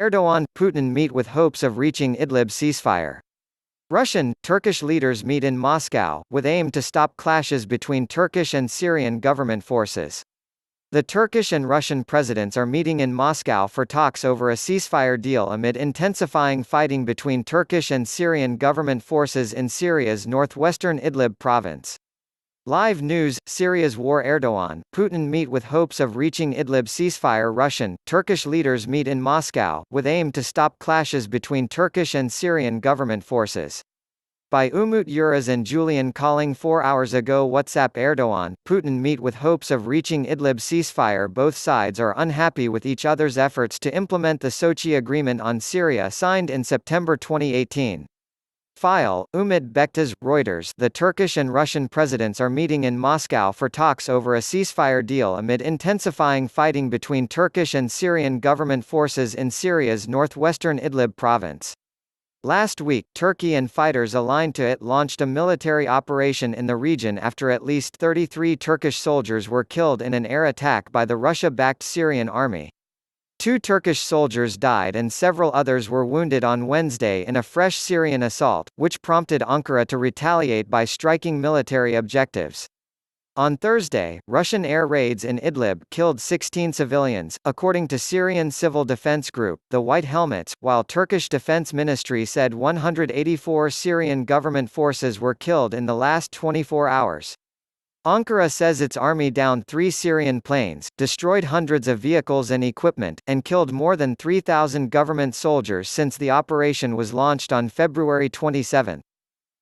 Erdogan, Putin meet with hopes of reaching Idlib ceasefire. Russian, Turkish leaders meet in Moscow, with aim to stop clashes between Turkish and Syrian government forces. The Turkish and Russian presidents are meeting in Moscow for talks over a ceasefire deal amid intensifying fighting between Turkish and Syrian government forces in Syria's northwestern Idlib province. Live news: Syria's war. Erdogan, Putin meet with hopes of reaching Idlib ceasefire. Russian, Turkish leaders meet in Moscow, with aim to stop clashes between Turkish and Syrian government forces. By Umut Uraz and Julian calling 4 hours ago. WhatsApp. Erdogan, Putin meet with hopes of reaching Idlib ceasefire. Both sides are unhappy with each other's efforts to implement the Sochi Agreement on Syria signed in September 2018. File, Umut Bektas, Reuters. The Turkish and Russian presidents are meeting in Moscow for talks over a ceasefire deal amid intensifying fighting between Turkish and Syrian government forces in Syria's northwestern Idlib province. Last week, Turkey and fighters aligned to it launched a military operation in the region after at least 33 Turkish soldiers were killed in an air attack by the Russia-backed Syrian army. 2 Turkish soldiers died and several others were wounded on Wednesday in a fresh Syrian assault, which prompted Ankara to retaliate by striking military objectives. On Thursday, Russian air raids in Idlib killed 16 civilians, according to Syrian civil defense group, the White Helmets, while Turkish Defense Ministry said 184 Syrian government forces were killed in the last 24 hours. Ankara says its army downed 3 Syrian planes, destroyed hundreds of vehicles and equipment, and killed more than 3,000 government soldiers since the operation was launched on February 27.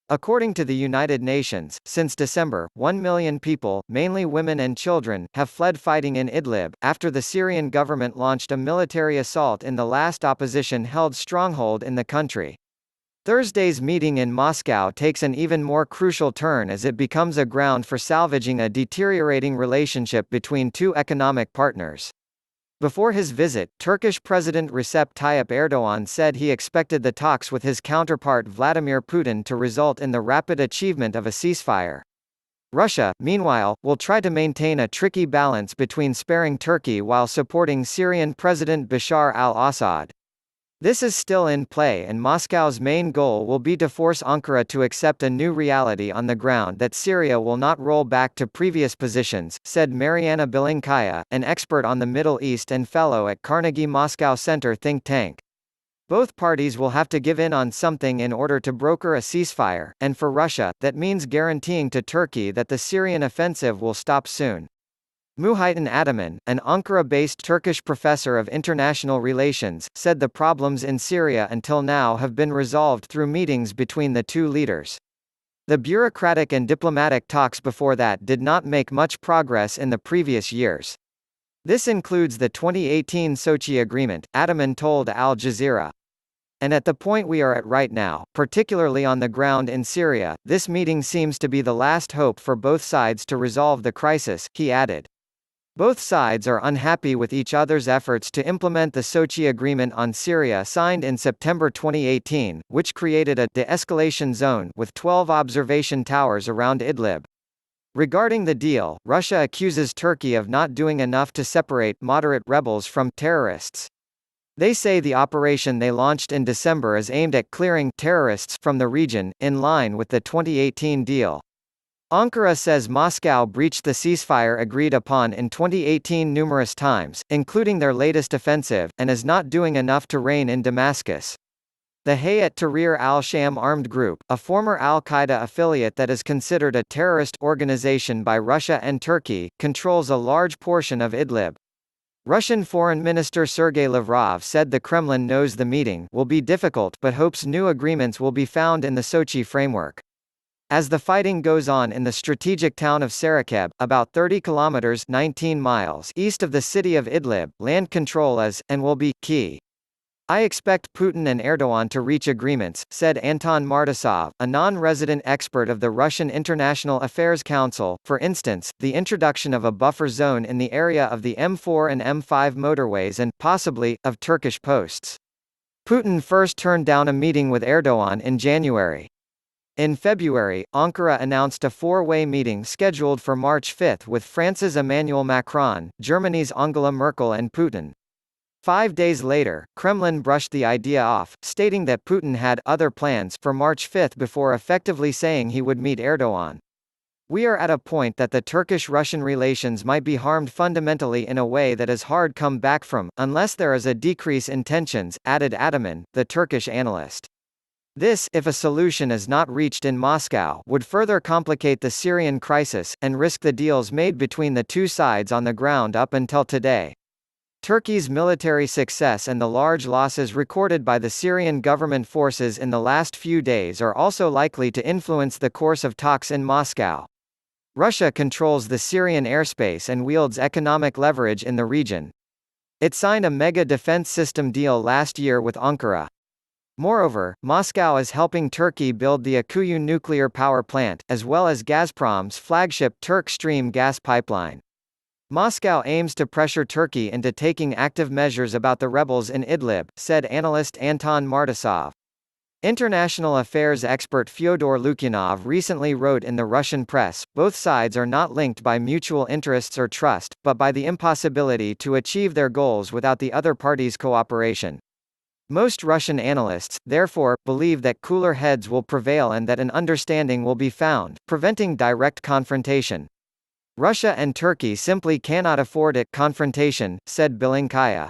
According to the United Nations, since December, 1 million people, mainly women and children, have fled fighting in Idlib, after the Syrian government launched a military assault in the last opposition-held stronghold in the country. Thursday's meeting in Moscow takes an even more crucial turn as it becomes a ground for salvaging a deteriorating relationship between 2 economic partners. Before his visit, Turkish President Recep Tayyip Erdogan said he expected the talks with his counterpart Vladimir Putin to result in the rapid achievement of a ceasefire. Russia, meanwhile, will try to maintain a tricky balance between sparing Turkey while supporting Syrian President Bashar al-Assad. This is still in play, and Moscow's main goal will be to force Ankara to accept a new reality on the ground that Syria will not roll back to previous positions, said Mariana Bilinkaya, an expert on the Middle East and fellow at Carnegie Moscow Center think tank. Both parties will have to give in on something in order to broker a ceasefire, and for Russia, that means guaranteeing to Turkey that the Syrian offensive will stop soon. Muhittin Ataman, an Ankara-based Turkish professor of international relations, said the problems in Syria until now have been resolved through meetings between the 2 leaders. The bureaucratic and diplomatic talks before that did not make much progress in the previous years. This includes the 2018 Sochi Agreement, Ataman told Al Jazeera. And at the point we are at right now, particularly on the ground in Syria, this meeting seems to be the last hope for both sides to resolve the crisis, he added. Both sides are unhappy with each other's efforts to implement the Sochi Agreement on Syria signed in September 2018, which created a de-escalation zone with 12 observation towers around Idlib. Regarding the deal, Russia accuses Turkey of not doing enough to separate moderate rebels from terrorists. They say the operation they launched in December is aimed at clearing terrorists from the region, in line with the 2018 deal. Ankara says Moscow breached the ceasefire agreed upon in 2018 numerous times, including their latest offensive, and is not doing enough to rein in Damascus. The Hayat Tahrir al-Sham armed group, a former al-Qaeda affiliate that is considered a terrorist organization by Russia and Turkey, controls a large portion of Idlib. Russian Foreign Minister Sergei Lavrov said the Kremlin knows the meeting will be difficult but hopes new agreements will be found in the Sochi framework. As the fighting goes on in the strategic town of Sarakeb, about 30 kilometers (19 miles) east of the city of Idlib, land control is, and will be, key. I expect Putin and Erdogan to reach agreements, said Anton Martasov, a non-resident expert of the Russian International Affairs Council, for instance, the introduction of a buffer zone in the area of the M4 and M5 motorways and, possibly, of Turkish posts. Putin first turned down a meeting with Erdogan in January. In February, Ankara announced a 4-way meeting scheduled for March 5 with France's Emmanuel Macron, Germany's Angela Merkel and Putin. 5 days later, Kremlin brushed the idea off, stating that Putin had other plans for March 5 before effectively saying he would meet Erdogan. We are at a point that the Turkish-Russian relations might be harmed fundamentally in a way that is hard come back from, unless there is a decrease in tensions, added Ataman, the Turkish analyst. This, if a solution is not reached in Moscow, would further complicate the Syrian crisis, and risk the deals made between the two sides on the ground up until today. Turkey's military success and the large losses recorded by the Syrian government forces in the last few days are also likely to influence the course of talks in Moscow. Russia controls the Syrian airspace and wields economic leverage in the region. It signed a mega defense system deal last year with Ankara. Moreover, Moscow is helping Turkey build the Akuyu nuclear power plant, as well as Gazprom's flagship Turk Stream gas pipeline. Moscow aims to pressure Turkey into taking active measures about the rebels in Idlib, said analyst Anton Martasov. International affairs expert Fyodor Lukyanov recently wrote in the Russian press, both sides are not linked by mutual interests or trust, but by the impossibility to achieve their goals without the other party's cooperation. Most Russian analysts, therefore, believe that cooler heads will prevail and that an understanding will be found, preventing direct confrontation. Russia and Turkey simply cannot afford it, confrontation, said Bilinkaya.